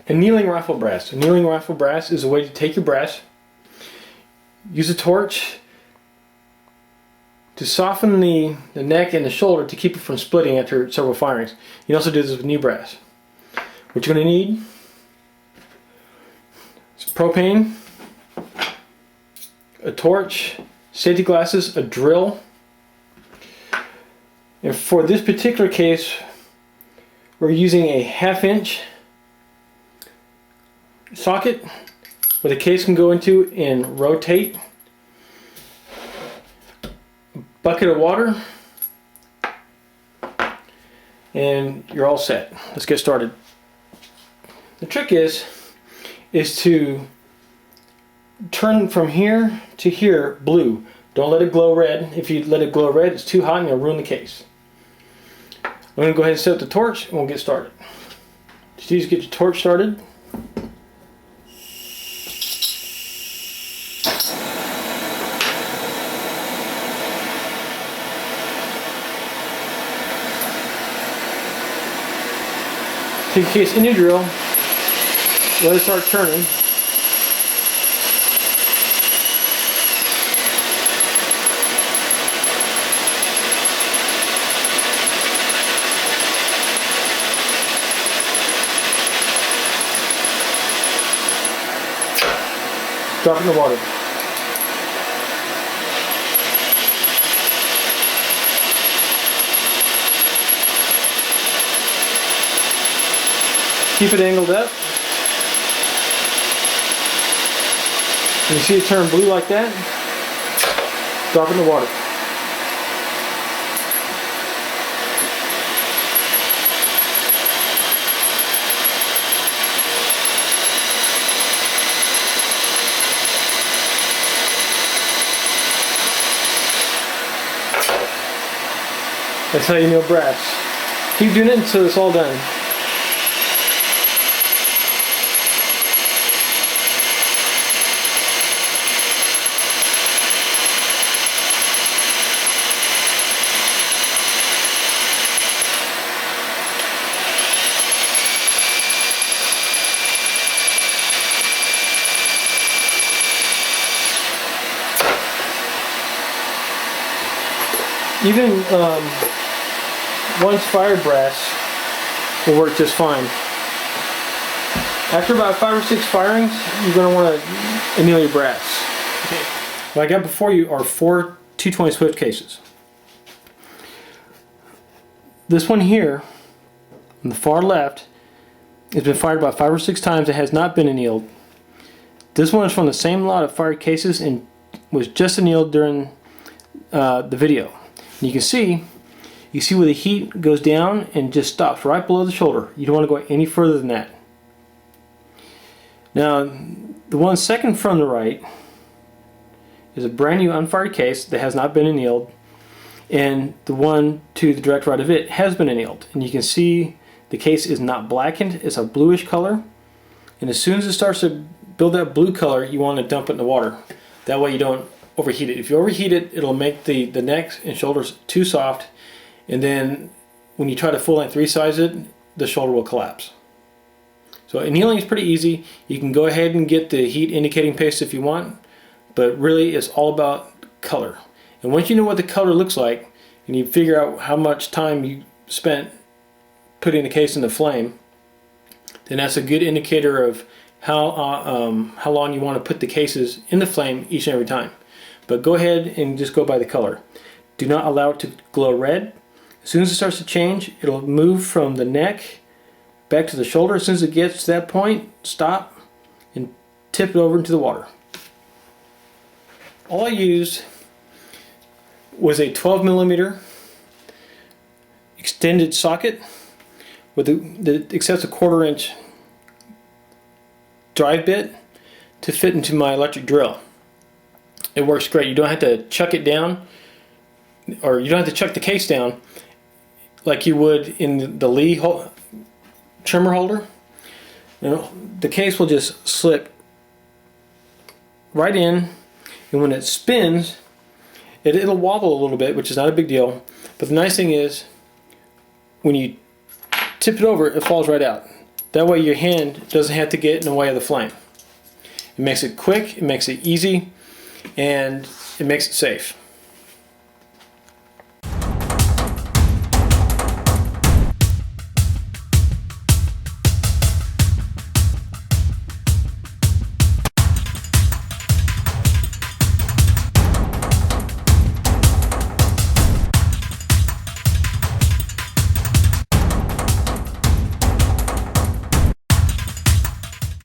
Annealing rifle brass. Annealing rifle brass is a way to take your brass, use a torch to soften the neck and the shoulder to keep it from splitting after several firings. You can also do this with new brass. What you're going to need is propane, a torch, safety glasses, a drill. And for this particular case, we're using a 1/2 inch socket where the case can go into and rotate. A bucket of water, and you're all set. Let's get started. The trick is to turn from here to here blue. Don't let it glow red. If you let it glow red, it's too hot and it'll ruin the case. I'm going to go ahead and set up the torch and we'll get started. Just get your torch started. Take your case in your drill, let it start turning. Drop it in the water. Keep it angled up. When you see it turn blue like that, drop it in the water. That's how you anneal brass. Keep doing it until it's all done. Even once fired brass will work just fine. After about 5 or 6 firings, you're going to want to anneal your brass. Okay. What I got before you are 4 220 Swift cases. This one here, on the far left, has been fired about 5 or 6 times. It has not been annealed. This one is from the same lot of fired cases and was just annealed during the video. And you can see where the heat goes down and just stops right below the shoulder. You don't want to go any further than that. Now, the one second from the right is a brand new unfired case that has not been annealed, and the one to the direct right of it has been annealed. And you can see the case is not blackened, it's a bluish color. And as soon as it starts to build that blue color, you want to dump it in the water. That way you don't overheat it. If you overheat it, it'll make the neck and shoulders too soft, and then when you try to full length resize it, the shoulder will collapse. So annealing is pretty easy. You can go ahead and get the heat indicating paste if you want, but really it's all about color. And once you know what the color looks like, and you figure out how much time you spent putting the case in the flame, then that's a good indicator of how long you want to put the cases in the flame each and every time. But go ahead and just go by the color. Do not allow it to glow red. As soon as it starts to change, it'll move from the neck back to the shoulder. As soon as it gets to that point, stop and tip it over into the water. All I used was a 12mm extended socket with the excess 1/4 inch drive bit to fit into my electric drill. It works great. You don't have to chuck it down, or you don't have to chuck the case down like you would in the Lee trimmer holder. You know, the case will just slip right in, and when it spins, it'll wobble a little bit, which is not a big deal. But the nice thing is, when you tip it over, it falls right out. That way your hand doesn't have to get in the way of the flame. It makes it quick, it makes it easy, and it makes it safe.